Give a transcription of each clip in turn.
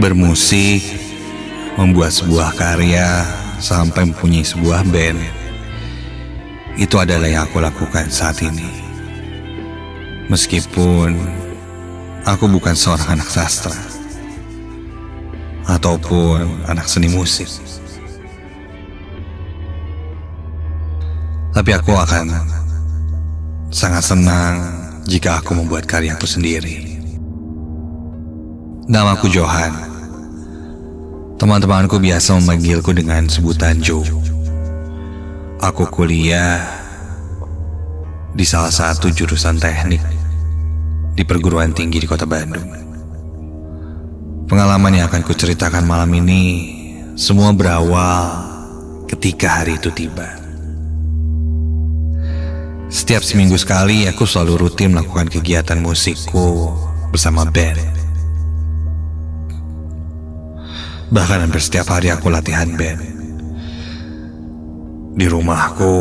Bermusik, membuat sebuah karya, sampai mempunyai sebuah band, itu adalah yang aku lakukan saat ini. Meskipun aku bukan seorang anak sastra ataupun anak seni musik, tapi aku akan sangat senang jika aku membuat karyaku sendiri. Namaku Johan. Teman-temanku biasa memanggilku dengan sebutan Joe. Aku kuliah di salah satu jurusan teknik di perguruan tinggi di kota Bandung. Pengalaman yang akan kuceritakan malam ini semua berawal ketika hari itu tiba. Setiap seminggu sekali aku selalu rutin melakukan kegiatan musikku bersama band. Bahkan hampir setiap hari aku latihan band di rumahku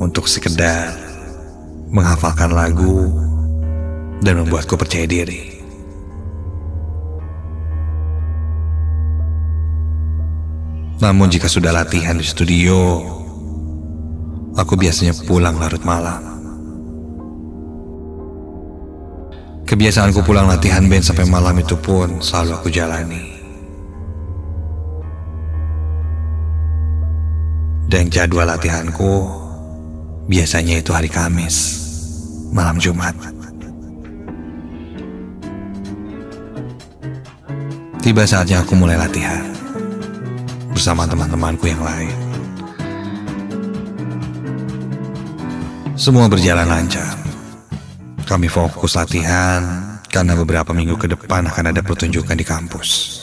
untuk sekedar menghafalkan lagu dan membuatku percaya diri. Namun jika sudah latihan di studio, aku biasanya pulang larut malam. Kebiasaanku pulang latihan band sampai malam itu pun selalu aku jalani. Dan jadwal latihanku biasanya itu hari Kamis, malam Jumat. Tiba saatnya aku mulai latihan bersama teman-temanku yang lain. Semua berjalan lancar. Kami fokus latihan karena beberapa minggu ke depan akan ada pertunjukan di kampus.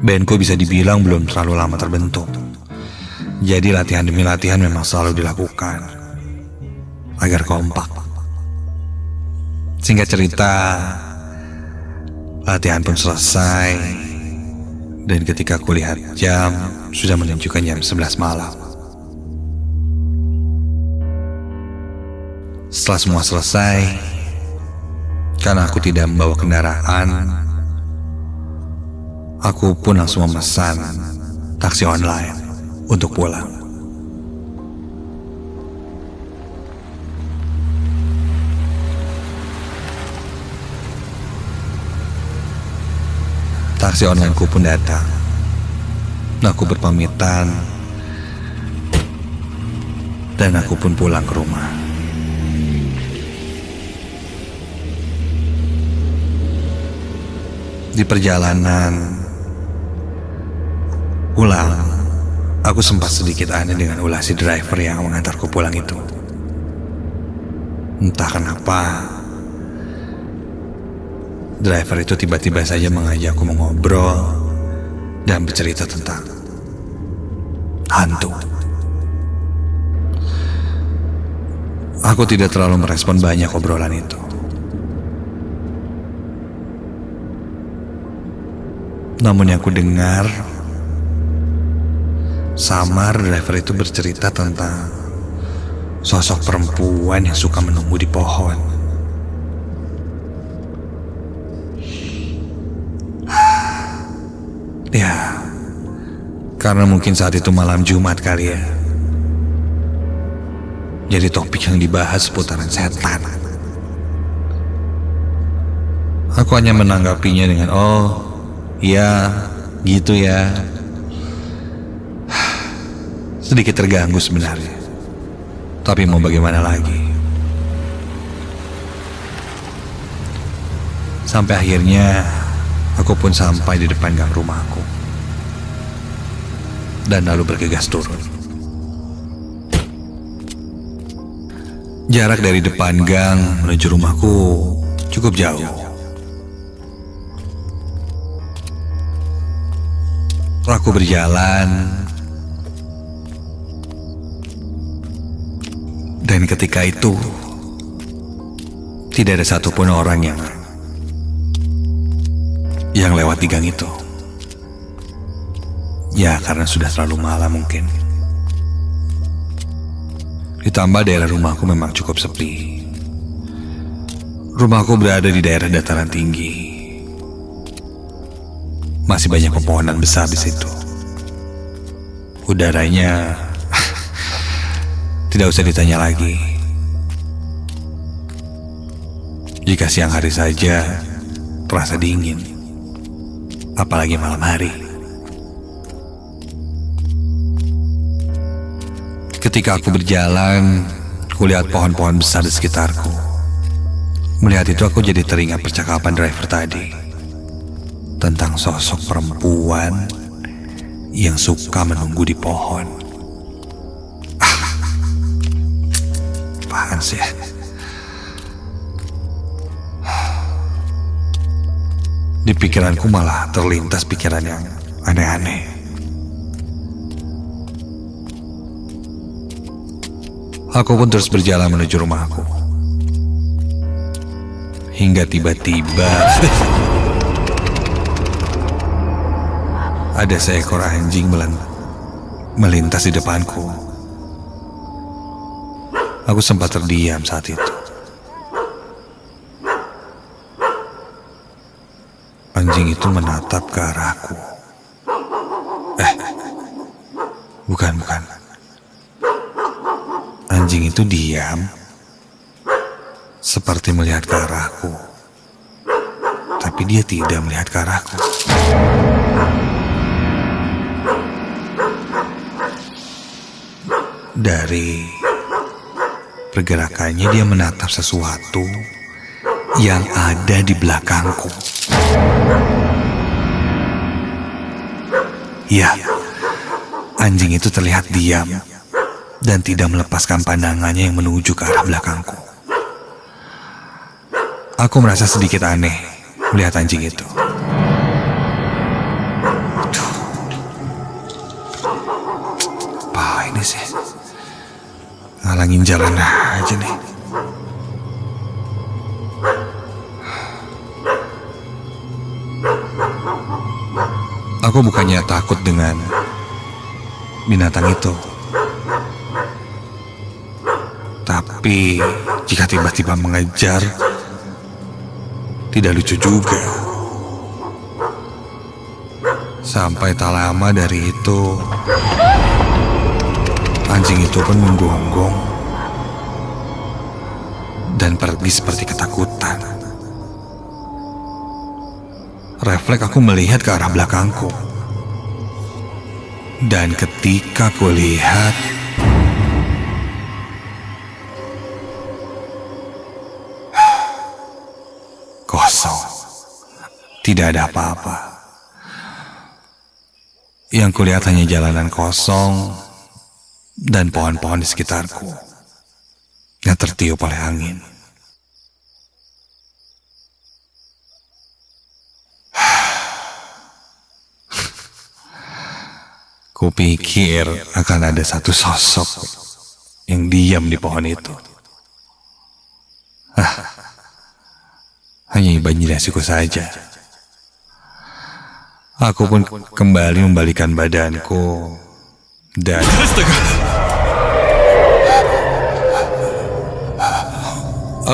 Bandku bisa dibilang belum terlalu lama terbentuk. Jadi latihan demi latihan memang selalu dilakukan agar kompak. Singkat cerita, latihan pun selesai. Dan ketika aku lihat jam, sudah menunjukkan jam 11 malam. Setelah semua selesai, karena aku tidak membawa kendaraan, aku pun langsung memesan taksi online untuk pulang. Taksi onlineku pun datang. Aku berpamitan dan aku pun pulang ke rumah. Di perjalanan pulang, aku sempat sedikit aneh dengan ulah si driver yang mengantarku pulang itu. Entah kenapa, driver itu tiba-tiba saja mengajakku mengobrol dan bercerita tentang hantu. Aku tidak terlalu merespon banyak obrolan itu. Namun yang aku dengar, samar driver itu bercerita tentang sosok perempuan yang suka menunggu di pohon. Ya, karena mungkin saat itu malam Jumat kali ya. Jadi topik yang dibahas seputaran setan. Aku hanya menanggapinya dengan, oh iya gitu ya. Sedikit terganggu sebenarnya, tapi mau bagaimana lagi. Sampai akhirnya aku pun sampai di depan gang rumahku dan lalu bergegas turun. Jarak dari depan gang menuju rumahku cukup jauh. Aku berjalan, dan ketika itu tidak ada satupun orang yang lewat di gang itu. Ya, karena sudah terlalu malam mungkin. Ditambah daerah rumahku memang cukup sepi. Rumahku berada di daerah dataran tinggi. Masih banyak pepohonan besar di situ. Udaranya tidak usah ditanya lagi. Jika siang hari saja terasa dingin, apalagi malam hari. Ketika aku berjalan, kulihat pohon-pohon besar di sekitarku. Melihat itu aku jadi teringat percakapan driver tadi tentang sosok perempuan yang suka menunggu di pohon. Apaan sih? Di pikiranku malah terlintas pikiran yang aneh-aneh. Aku pun terus berjalan menuju rumahku. Hingga tiba-tiba ada seekor anjing melintas di depanku. Aku sempat terdiam saat itu. Anjing itu menatap ke arahku. Bukan. Anjing itu diam, seperti melihat ke arahku. Tapi dia tidak melihat ke arahku. Dari pergerakannya dia menatap sesuatu yang ada di belakangku. Ya, anjing itu terlihat diam dan tidak melepaskan pandangannya yang menuju ke arah belakangku. Aku merasa sedikit aneh melihat anjing itu. Apa ini sih? Ngalangin jalan aja nih. Aku bukannya takut dengan binatang itu, tapi jika tiba-tiba mengejar, tidak lucu juga. Sampai tak lama dari itu, anjing itu pun menggonggong dan pergi seperti ketakutan. Refleks aku melihat ke arah belakangku. Dan ketika kulihat, kosong. Tidak ada apa-apa. Yang kulihat hanya jalanan kosong dan pohon-pohon di sekitarku yang tertiup oleh angin. Kupikir akan ada satu sosok yang diam di pohon itu. Hanya imajinasiku saja. Aku pun kembali membalikkan badanku dan...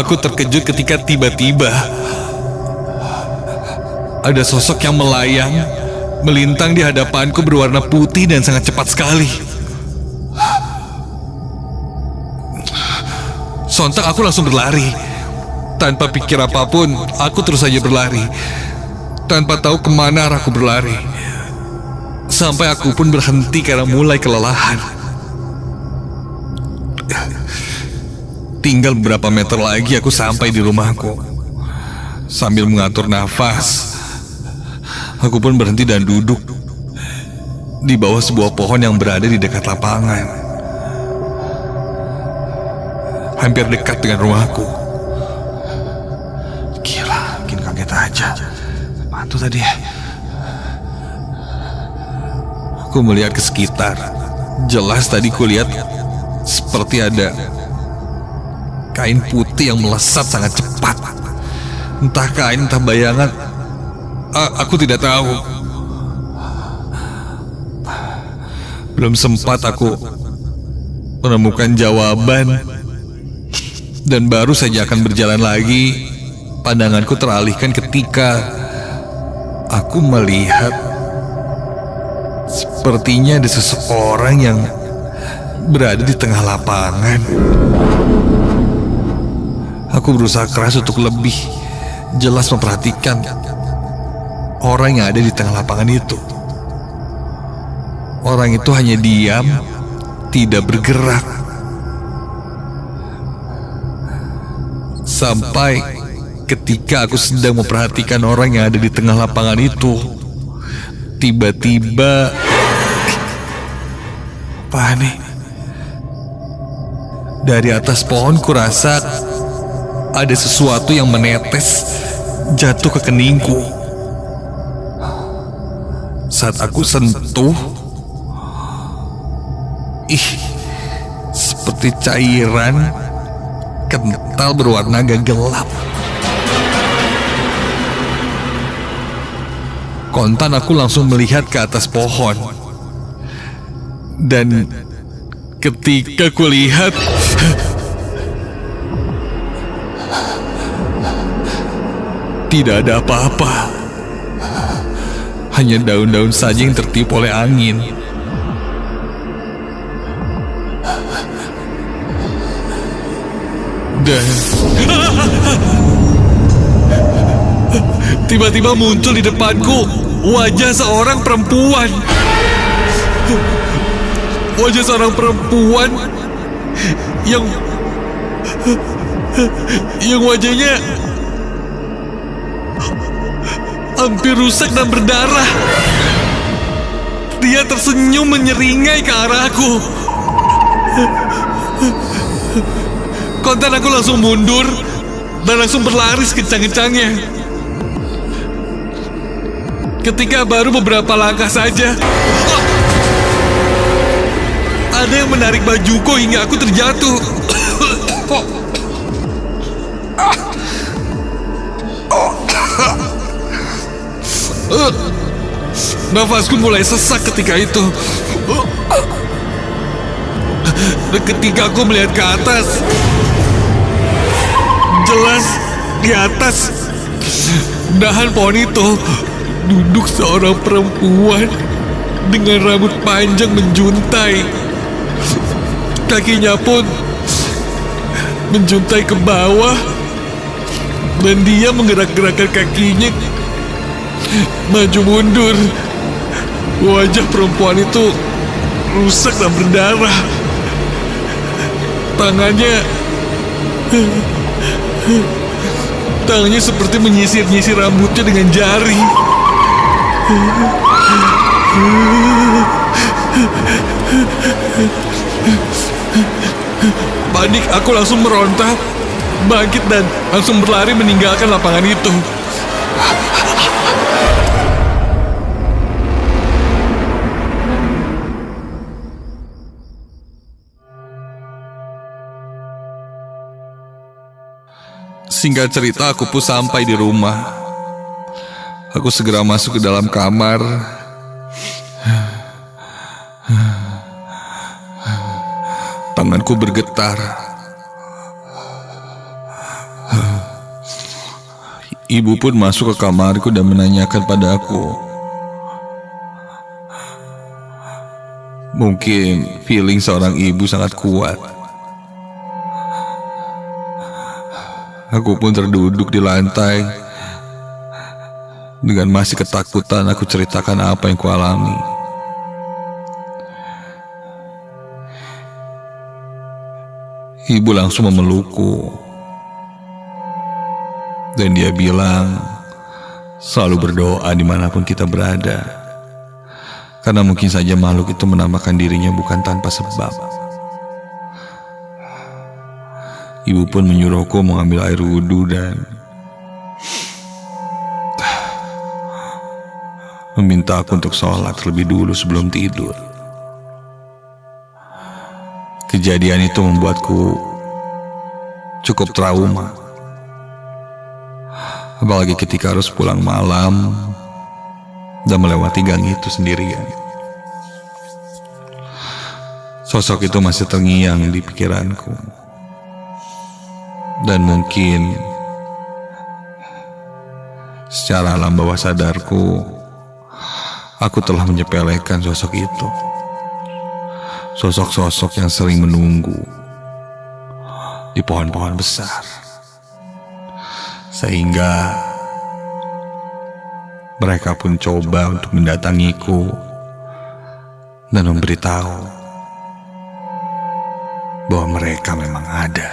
Aku terkejut ketika tiba-tiba ada sosok yang melayang, melintang di hadapanku berwarna putih dan sangat cepat sekali. Sontak aku langsung berlari. Tanpa pikir apapun, aku terus saja berlari. Tanpa tahu kemana arahku berlari. Sampai aku pun berhenti karena mulai kelelahan. Tinggal beberapa meter lagi aku sampai di rumahku. Sambil mengatur nafas, aku pun berhenti dan duduk di bawah sebuah pohon yang berada di dekat lapangan, hampir dekat dengan rumahku. Gila, bikin kaget aja. Apaan tuh tadi? Aku melihat ke sekitar. Jelas tadi kulihat seperti ada kain putih yang melesat sangat cepat. Entah kain, entah bayangan. Aku tidak tahu. Belum sempat aku menemukan jawaban, dan baru saja akan berjalan lagi, pandanganku teralihkan ketika aku melihat sepertinya ada seseorang yang berada di tengah lapangan. Aku berusaha keras untuk lebih jelas memperhatikan orang yang ada di tengah lapangan itu. Orang itu hanya diam, tidak bergerak. Sampai ketika aku sedang memperhatikan orang yang ada di tengah lapangan itu, tiba-tiba apa nih? Dari atas pohon kurasa ada sesuatu yang menetes jatuh ke keningku. Saat aku sentuh, seperti cairan kental berwarna agak gelap. Kontan aku langsung melihat ke atas pohon. Dan ketika kulihat, tidak ada apa-apa. Hanya daun-daun saja yang tertiup oleh angin. Dan tiba-tiba muncul di depanku wajah seorang perempuan. Wajah seorang perempuan yang wajahnya hampir rusak dan berdarah. Dia tersenyum menyeringai ke arahku. Kontan aku langsung mundur dan langsung berlari sekencang-kencangnya. Ketika baru beberapa langkah saja, ada yang menarik bajuku hingga aku terjatuh. Nafasku mulai sesak ketika itu. Dan ketika aku melihat ke atas, jelas di atas dahan pohon itu duduk seorang perempuan dengan rambut panjang menjuntai. Kakinya pun menjuntai ke bawah, dan dia menggerak-gerakkan kakinya maju mundur. Wajah perempuan itu rusak dan berdarah. Tangannya seperti menyisir-nyisir rambutnya dengan jari. Panik, aku langsung meronta, bangkit dan langsung berlari meninggalkan lapangan itu. Singkat cerita, aku pun sampai di rumah. Aku segera masuk ke dalam kamar. Tanganku bergetar. Ibu pun masuk ke kamarku dan menanyakan padaku. Mungkin feeling seorang ibu sangat kuat. Aku pun terduduk di lantai. Dengan masih ketakutan, aku ceritakan apa yang kualami. Ibu langsung memelukku. Dan dia bilang, selalu berdoa dimanapun kita berada. Karena mungkin saja makhluk itu menamakan dirinya bukan tanpa sebab. Ibu pun menyuruhku mengambil air wudhu dan meminta aku untuk sholat terlebih dulu sebelum tidur. Kejadian itu membuatku cukup trauma. Apalagi ketika harus pulang malam dan melewati gang itu sendirian. Sosok itu masih terngiang di pikiranku. Dan mungkin Secara alam bawah sadarku, aku telah menyepelekan sosok itu. Sosok-sosok yang sering menunggu di pohon-pohon besar. Sehingga mereka pun coba untuk mendatangiku dan memberitahu bahwa mereka memang ada.